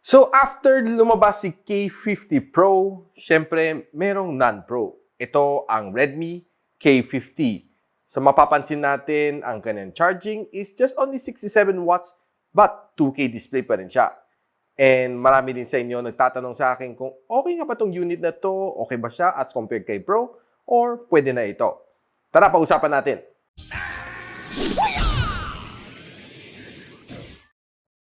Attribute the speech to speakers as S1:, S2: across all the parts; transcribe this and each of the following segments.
S1: So after lumabas si K50 Pro, syempre merong non-Pro. Ito ang Redmi K50. So mapapansin natin, ang kanyang charging is just only 67 watts but 2K display pa rin siya. And marami din sa inyo nagtatanong sa akin kung okay nga ba itong unit na to, okay ba siya as compared kay Pro, or pwede na ito. Tara, pag-usapan natin.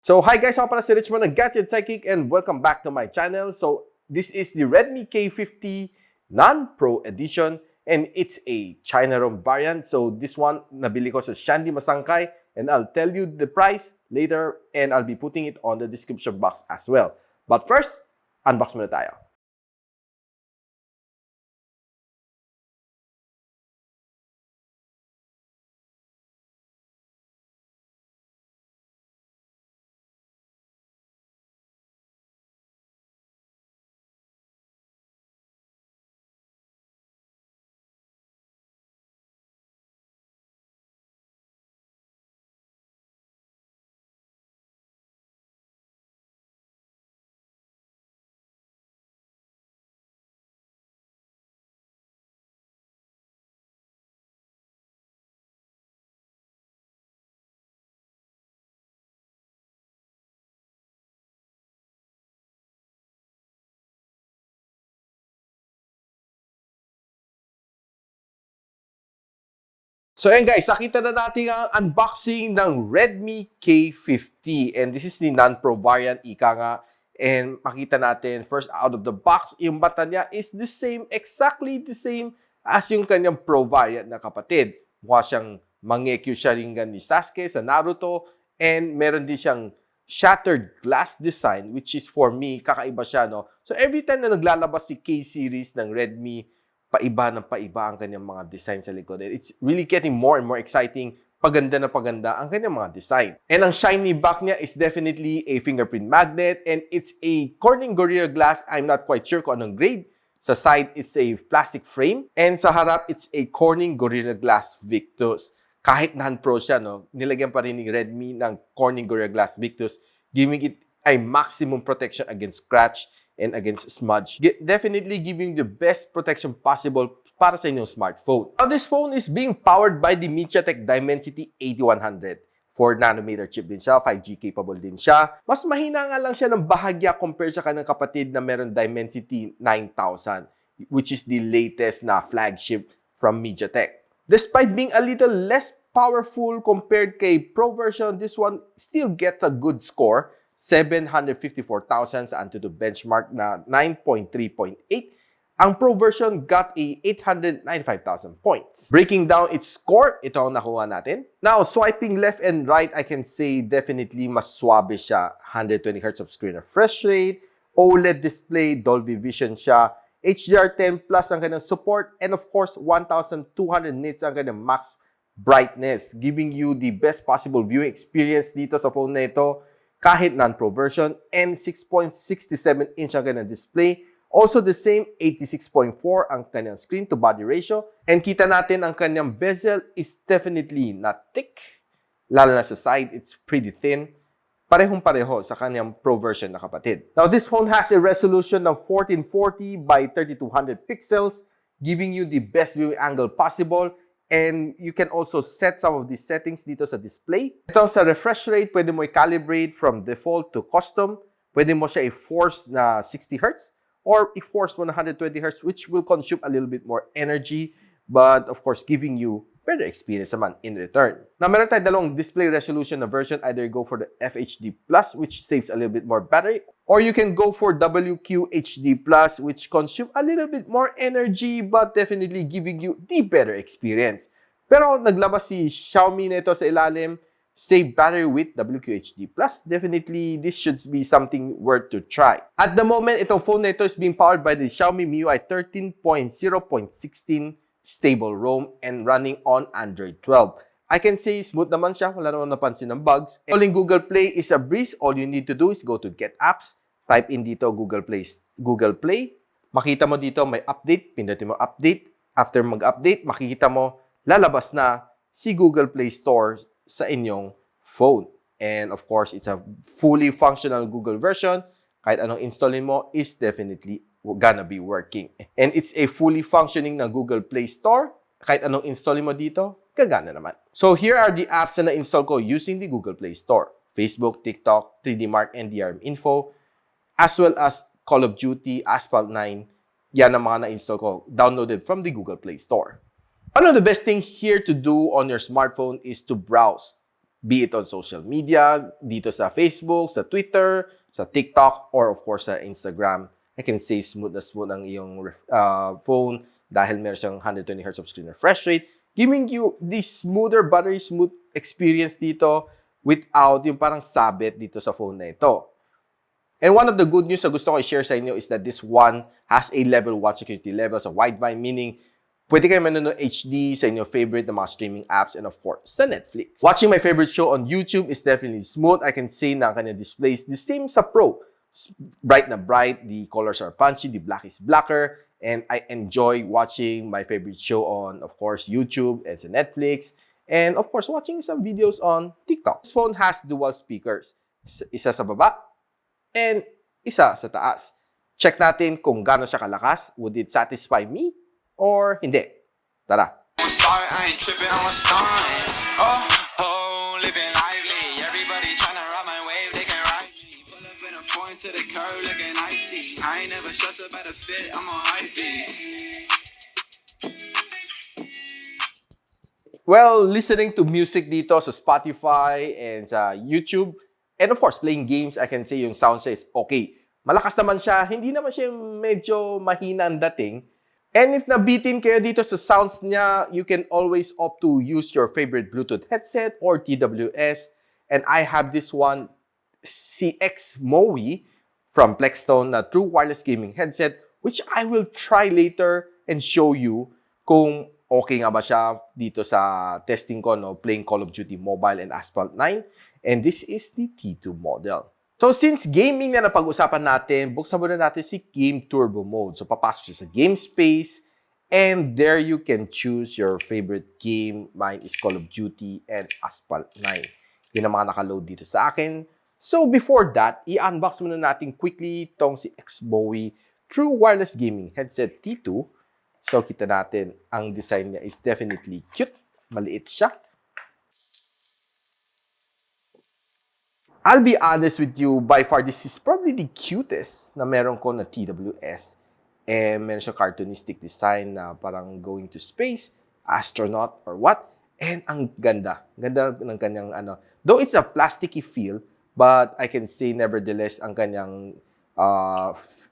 S1: So, hi guys! Ako pala si Richmond ng Gadget, Sidekick, and welcome back to my channel. So, this is the Redmi K50 Non-Pro Edition, and it's a China ROM variant. So, this one, nabili ko sa Shandy Masangkay, and I'll tell you the price later, and I'll be putting it on the description box as well. But first, unbox muna tayo. So ayan guys, nakita na natin ang unboxing ng Redmi K50. And this is the non-Pro variant, ika nga. And makita natin, first out of the box, yung mata niya is the same, exactly the same as yung kanyang Pro variant na kapatid. Mukha siyang Mangekyo Sharingan ni Sasuke sa Naruto. And meron din siyang shattered glass design, which is for me, kakaiba siya, no? So every time na naglalabas si K-series ng Redmi, paiba ng paiba ang kanyang mga design sa likod. And it's really getting more and more exciting. Paganda na paganda ang kanyang mga design. And ang shiny back niya is definitely a fingerprint magnet. And it's a Corning Gorilla Glass. I'm not quite sure kung anong grade. Sa side, it's a plastic frame. And sa harap, it's a Corning Gorilla Glass Victus. Kahit non-pro siya, no, nilagyan pa rin ni Redmi ng Corning Gorilla Glass Victus, giving it a maximum protection against scratch and against smudge. Definitely giving the best protection possible para sa inyong smartphone. Now, this phone is being powered by the MediaTek Dimensity 8100. 4nm chip din siya, 5G capable din siya. Mas mahina nga lang siya ng bahagya compared sa kanyang kapatid na meron Dimensity 9000, which is the latest na flagship from MediaTek. Despite being a little less powerful compared kay Pro version, this one still gets a good score. 754,000 sa Antutu benchmark na 9.3.8. Ang Pro version got a 895,000 points. Breaking down its score, ito ang nakuha natin. Now, swiping left and right, I can say definitely mas swabe siya. 120Hz of screen refresh rate, OLED display, Dolby Vision siya, HDR10 Plus ang kanyang support, and of course, 1,200 nits ang kanyang max brightness, giving you the best possible viewing experience dito sa phone na ito, kahit non-Pro version, and 6.67-inch ang kanyang display. Also the same, 86.4 ang kanyang screen-to-body ratio. And kita natin ang kanyang bezel is definitely not thick. Lalo na sa side, it's pretty thin. Parehong-pareho sa kanyang Pro version na kapatid. Now, this phone has a resolution of 1440 by 3200 pixels, giving you the best viewing angle possible. And you can also set some of these settings dito sa display. Ito sa refresh rate, pwede mo i-calibrate from default to custom. Pwede mo siya i-force na 60Hz or i-force mo na 120Hz, which will consume a little bit more energy, but of course, giving you better experience naman in return. Now, meron tayong dalawang display resolution na version. Either go for the FHD+, which saves a little bit more battery, or you can go for WQHD+, which consume a little bit more energy, but definitely giving you the better experience. Pero naglabas si Xiaomi nito sa ilalim, save battery with WQHD+. Definitely, this should be something worth to try. At the moment, itong phone na ito is being powered by the Xiaomi MIUI 13.0.16 stable ROM and running on Android 12. I can say smooth naman siya, wala naman napansin ng bugs. Installing Google Play is a breeze. All you need to do is go to Get Apps, type in dito Google Play. Makita mo dito may update, pindutin mo update. After mag-update, makikita mo lalabas na si Google Play Store sa inyong phone. And of course, it's a fully functional Google version. kahit anong installin mo is definitely gonna be working. And it's a fully functioning na Google Play Store. Kahit anong installin mo dito, gagana naman. So here are the apps na na-install ko using the Google Play Store. Facebook, TikTok, 3D Mark, and DRM Info, as well as Call of Duty, Asphalt 9. Yan ang mga na-install ko, downloaded from the Google Play Store. One of the best things here to do on your smartphone is to browse. Be it on social media, dito sa Facebook, sa Twitter, sa TikTok, or of course sa Instagram. I can say smooth na smooth ang iyong phone dahil meron siyang 120Hz of screen refresh rate, giving you the smoother, buttery smooth experience dito without yung parang sabit dito sa phone na ito. And one of the good news na gusto ko i-share sa inyo is that this one has a level 1 security level sa wideband, meaning pwede kayo manonood HD sa inyong favorite na mga streaming apps and of course sa Netflix. Watching my favorite show on YouTube is definitely smooth. I can say na ang kanyang display is the same sa Pro. Bright na bright, the colors are punchy, the black is blacker, and I enjoy watching my favorite show on, of course, YouTube and sa Netflix, and of course, watching some videos on TikTok. This phone has dual speakers. Isa sa baba, and isa sa taas. Check natin kung gaano siya kalakas. Would it satisfy me or hindi? Tara!
S2: To the curve looking icy. I ain't never stressed about a fit, I'm on hype beats.
S1: Well, listening to music dito sa Spotify and sa YouTube, and of course, playing games, I can say yung sound siya is okay. Malakas naman siya, hindi naman siya medyo mahina ang dating. And if nabitin kayo dito sa sounds niya, you can always opt to use your favorite Bluetooth headset or TWS. And I have this one, Xmowi from Plextone na true wireless gaming headset, which I will try later and show you kung okay nga ba siya dito sa testing ko, no, playing Call of Duty Mobile and Asphalt 9. And this is the T2 model. So since gaming na napag-usapan natin, buksan muna natin si Game Turbo Mode. So papasok siya sa Game Space, and there you can choose your favorite game. Mine is Call of Duty and Asphalt 9. Yun ang mga nakaload dito sa akin. So before that, i-unbox muna natin quickly itong si Xmowi True Wireless Gaming Headset T2. So kita natin, ang design niya is definitely cute. Maliit siya. I'll be honest with you, by far this is probably the cutest na meron ko na TWS. And meron siya cartoonistic design na parang going to space, astronaut or what. And ang ganda. Ganda ng kanyang ano. Though it's a plasticky feel, but I can say nevertheless, ang kanyang,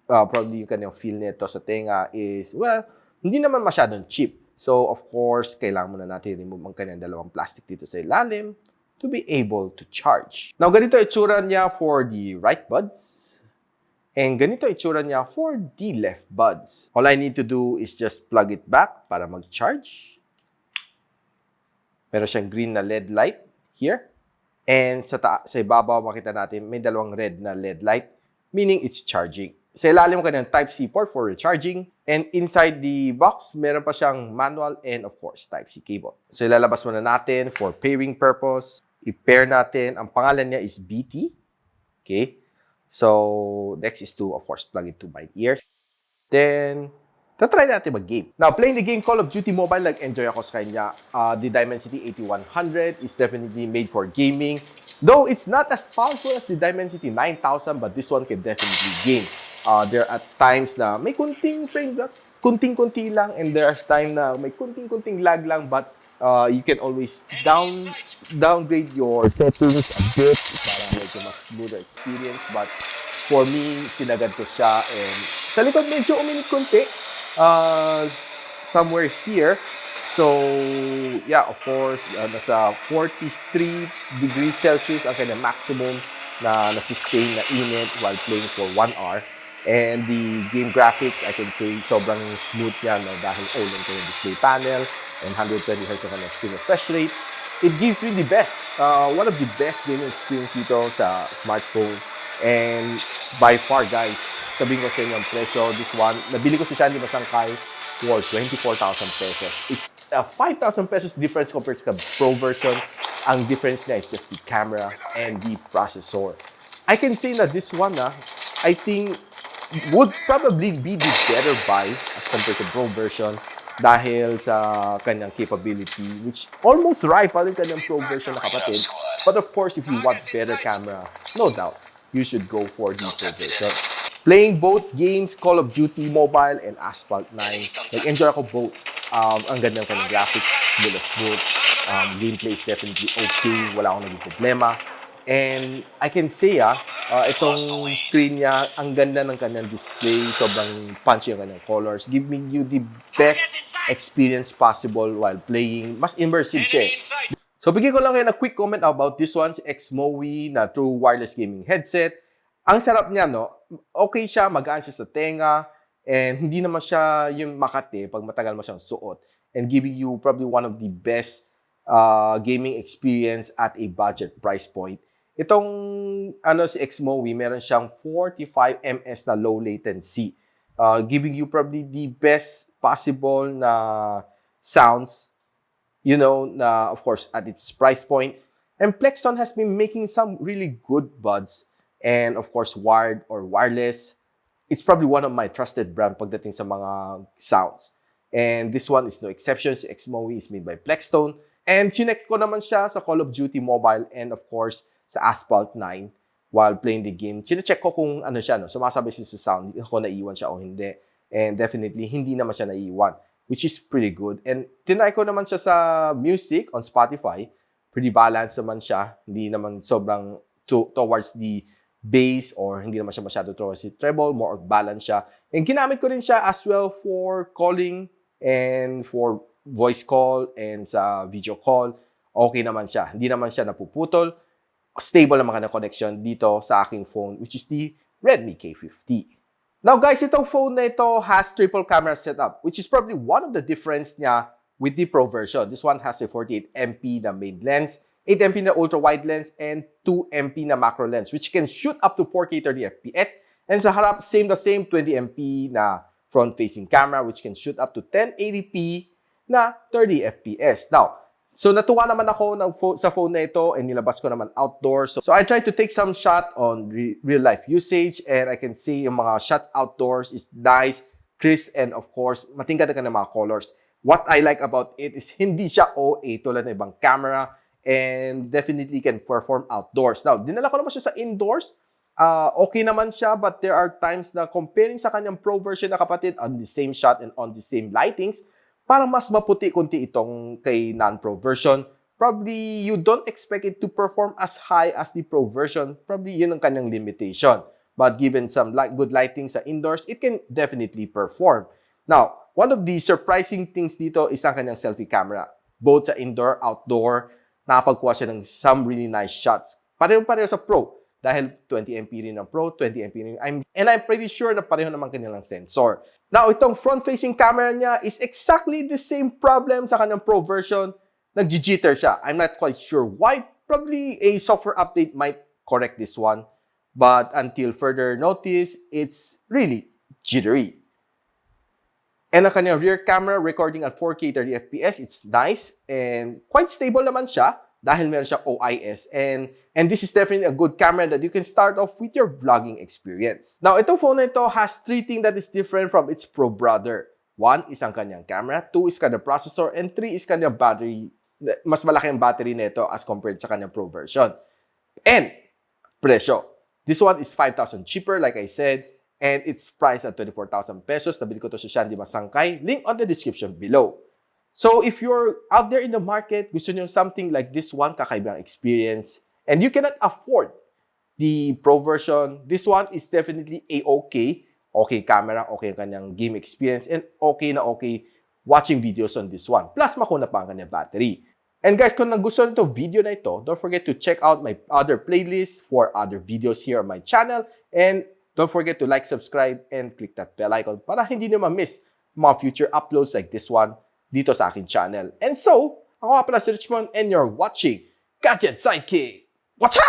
S1: probably yung kanyang feel nito sa tenga is, well, hindi naman masyadong cheap. So, of course, kailangan muna natin remove ang kanyang dalawang plastic dito sa ilalim to be able to charge. Now, ganito itsura niya for the right buds. And ganito itsura niya for the left buds. All I need to do is just plug it back para mag-charge. Meron siyang green na LED light here. And sa ibabaw, makita natin, may dalawang red na LED light, meaning it's charging. Sa ilalim ka ng Type-C port for recharging. And inside the box, meron pa siyang manual and of course, Type-C cable. So ilalabas muna natin for pairing purpose. I-pair natin. Ang pangalan niya is BT. Okay? So, next is to, of course, plug it to my ears. Then, try natin mag-game. Now, playing the game Call of Duty Mobile, nag-enjoy ako sa kanya. The Dimensity 8100 is definitely made for gaming. Though it's not as powerful as the Dimensity 9000, but this one can definitely game. There are times na may kunting frame drop, kunting-kunti lang, and there's time na may kunting-kunting lag lang, but you can always downgrade your settings a bit para medyo mas smoother experience. But for me, sinagad ko siya, and sa likod medyo uminit kunti. Somewhere here. So, yeah, of course, nasa 43 degrees Celsius ang kanyang maximum na sustain na init while playing for 1 hour. And the game graphics, I can say, sobrang smooth niya, no, dahil OLED ko yung display panel and 120Hz ang kanyang screen refresh rate. It gives me the best, one of the best gaming experience dito sa smartphone. And by far, guys, sabihin ko sa inyo ang presyo, this one, nabili ko siya hindi masangkay for 24,000 pesos. It's a 5,000 pesos difference compared sa Pro version. Ang difference niya is just the camera and the processor. I can say na this one, I think would probably be the better buy as compared sa Pro version dahil sa kanyang capability, which almost rival yung kanyang Pro version na kapatid. But of course, if you want better camera, no doubt, you should go for the Pro version. Playing both games, Call of Duty Mobile and Asphalt 9, nag-enjoy ako both. Ang ganda ng kanyang graphics, smooth. Gameplay is definitely okay, wala akong naging problema. And I can say, itong screen niya, ang ganda ng kanyang display, sobrang punchy ang kanyang colors, giving you the best experience possible while playing. Mas immersive siya. So, bigyan ko lang kayo na quick comment about this one, si Xmowi na true wireless gaming headset. Ang sarap niya, no? Okay siya, magaan siya sa tenga, and hindi naman siya yung makate pag matagal mo siyang suot. And giving you probably one of the best gaming experience at a budget price point. Itong si Xmowi, meron siyang 45 ms na low latency, giving you probably the best possible na sounds, na of course at its price point. And Plextone has been making some really good buds, and of course wired or wireless. It's probably one of my trusted brand pagdating sa mga sounds. And this one is no exception. Si Xmowi is made by Plextone. And chinek ko naman siya sa Call of Duty Mobile and of course sa Asphalt 9 while playing the game. Chinecheck ko kung ano siya, no? Sumasabay siya sa sound, kung naiiwan siya o hindi. And definitely, hindi naman siya naiiwan, which is pretty good. And tinry ko naman siya sa music on Spotify. Pretty balanced naman siya. Hindi naman sobrang towards the bass or hindi naman siya masyado towards the treble. More of balance siya. And ginamit ko rin siya as well for calling and for voice call and sa video call. Okay naman siya. Hindi naman siya napuputol. Stable naman na connection dito sa aking phone, which is the Redmi K50. Now guys, itong phone na ito has triple camera setup, which is probably one of the difference niya with the Pro version. This one has a 48MP na main lens, 8MP na ultra-wide lens, and 2MP na macro lens, which can shoot up to 4K 30fps. And sa harap, same 20MP na front-facing camera, which can shoot up to 1080p na 30fps. Now, so natuwa naman ako sa phone na ito and nilabas ko naman outdoors. So I tried to take some shot on real life usage and I can see yung mga shots outdoors is nice, crisp, and of course, matingkad ka ng mga colors. What I like about it is hindi siya OA tulad ng ibang camera and definitely can perform outdoors. Now, dinala ko naman siya sa indoors. Okay naman siya, but there are times na comparing sa kanyang Pro version na kapatid on the same shot and on the same lightings, parang mas maputi kunti itong kay non-Pro version. Probably you don't expect it to perform as high as the Pro version. Probably yun ang kanyang limitation. But given some good lighting sa indoors, it can definitely perform. Now, one of the surprising things dito is ang kanyang selfie camera. Both sa indoor, outdoor, nakapagkuha siya ng some really nice shots. Pareho-pareho sa Pro. Dahil 20MP rin ang Pro, 20MP rin. And I'm pretty sure na pareho naman kanilang sensor. Now, itong front-facing camera niya is exactly the same problem sa kanyang Pro version. Nag-jitter siya. I'm not quite sure why. Probably a software update might correct this one. But until further notice, it's really jittery. And ang kanyang rear camera recording at 4K 30fps, it's nice and quite stable naman siya. Dahil meron siya OIS. And this is definitely a good camera that you can start off with your vlogging experience. Now, itong phone na ito has 3 things that is different from its Pro brother. 1 is ang kanyang camera, 2 is kanyang processor, and 3 is kanyang battery. Mas malaki ang battery nito as compared sa kanyang Pro version. And presyo. This one is 5,000 cheaper, like I said, and it's priced at 24,000 pesos. Nabili ko to sa Shandy Masangkay. Link on the description below. So if you're out there in the market, gusto nyo something like this one, kakaibang experience, and you cannot afford the Pro version, this one is definitely a-okay. Okay camera, okay kanyang game experience, and okay na okay watching videos on this one. Plus, makuna pa ang kanyang battery. And guys, kung nagustuhan nito video na ito, don't forget to check out my other playlists for other videos here on my channel. And don't forget to like, subscribe, and click that bell icon para hindi nyo ma-miss mga future uploads like this one dito sa aking channel. And so, ako nga pala si Richmond and you're watching Gadget Sidekick. Watcha!